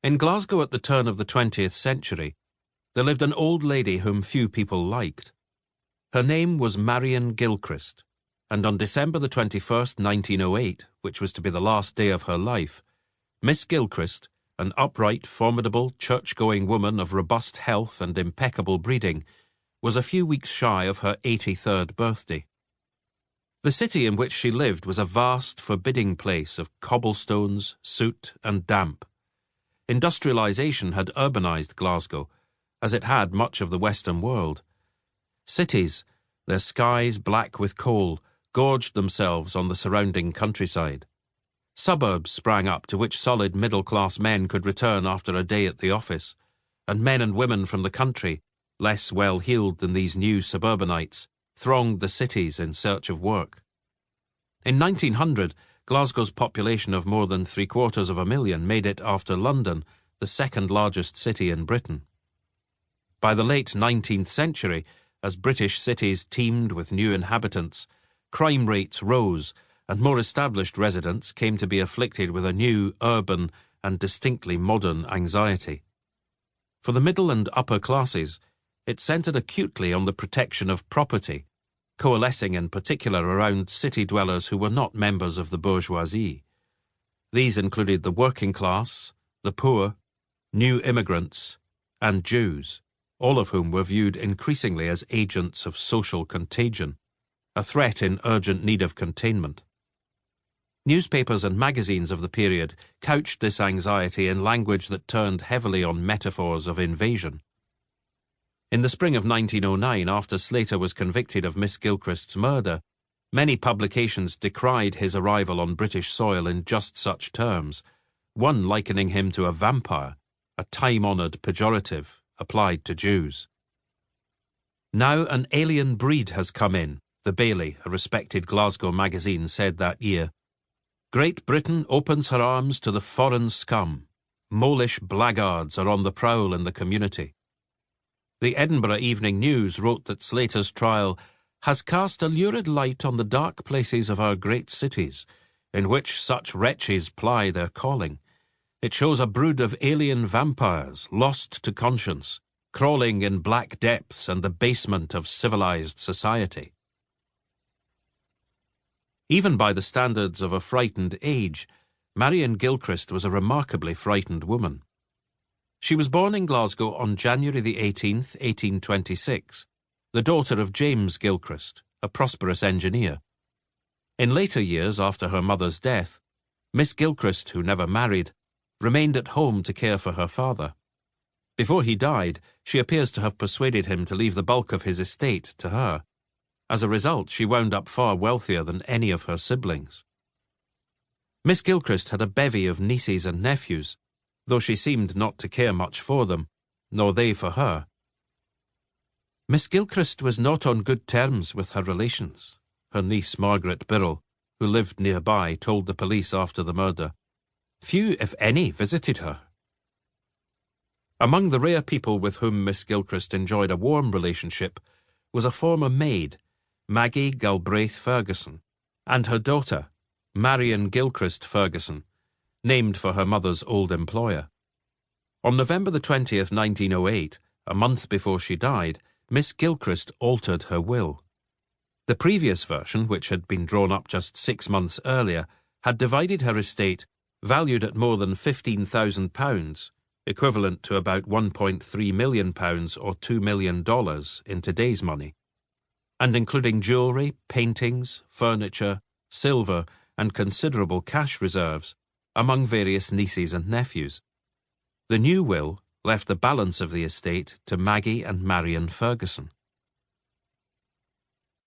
In Glasgow at the turn of the 20th century, there lived an old lady whom few people liked. Her name was Marian Gilchrist, and on December the 21st, 1908, which was to be the last day of her life, Miss Gilchrist, an upright, formidable, church-going woman of robust health and impeccable breeding, was a few weeks shy of her 83rd birthday. The city in which she lived was a vast, forbidding place of cobblestones, soot, and damp. Industrialization had urbanized Glasgow, as it had much of the Western world. Cities, their skies black with coal, gorged themselves on the surrounding countryside. Suburbs sprang up to which solid middle-class men could return after a day at the office, and men and women from the country, less well-heeled than these new suburbanites, thronged the cities in search of work. In 1900, Glasgow's population of more than 750,000 made it, after London, the second largest city in Britain. By the late 19th century, as British cities teemed with new inhabitants, crime rates rose, and more established residents came to be afflicted with a new, urban, and distinctly modern anxiety. For the middle and upper classes, it centred acutely on the protection of property, coalescing in particular around city dwellers who were not members of the bourgeoisie. These included the working class, the poor, new immigrants, and Jews, all of whom were viewed increasingly as agents of social contagion, a threat in urgent need of containment. Newspapers and magazines of the period couched this anxiety in language that turned heavily on metaphors of invasion. In the spring of 1909, after Slater was convicted of Miss Gilchrist's murder, many publications decried his arrival on British soil in just such terms, one likening him to a vampire, a time-honoured pejorative applied to Jews. "Now an alien breed has come in," the Bailey, a respected Glasgow magazine, said that year. "Great Britain opens her arms to the foreign scum. Molish blackguards are on the prowl in the community." The Edinburgh Evening News wrote that Slater's trial has cast a lurid light on the dark places of our great cities, in which such wretches ply their calling. It shows a brood of alien vampires, lost to conscience, crawling in black depths and the basement of civilized society. Even by the standards of a frightened age, Marian Gilchrist was a remarkably frightened woman. She was born in Glasgow on January the 18th, 1826, the daughter of James Gilchrist, a prosperous engineer. In later years, after her mother's death, Miss Gilchrist, who never married, remained at home to care for her father. Before he died, she appears to have persuaded him to leave the bulk of his estate to her. As a result, she wound up far wealthier than any of her siblings. Miss Gilchrist had a bevy of nieces and nephews, though she seemed not to care much for them, nor they for her. Miss Gilchrist was not on good terms with her relations, her niece Margaret Birrell, who lived nearby, told the police after the murder. Few, if any, visited her. Among the rare people with whom Miss Gilchrist enjoyed a warm relationship was a former maid, Maggie Galbraith Ferguson, and her daughter, Marian Gilchrist Ferguson, named for her mother's old employer. On November the 20th, 1908, a month before she died, Miss Gilchrist altered her will. The previous version, which had been drawn up just 6 months earlier, had divided her estate, valued at more than £15,000, equivalent to about £1.3 million or $2 million in today's money, and including jewellery, paintings, furniture, silver, and considerable cash reserves, among various nieces and nephews. The new will left the balance of the estate to Maggie and Marian Ferguson.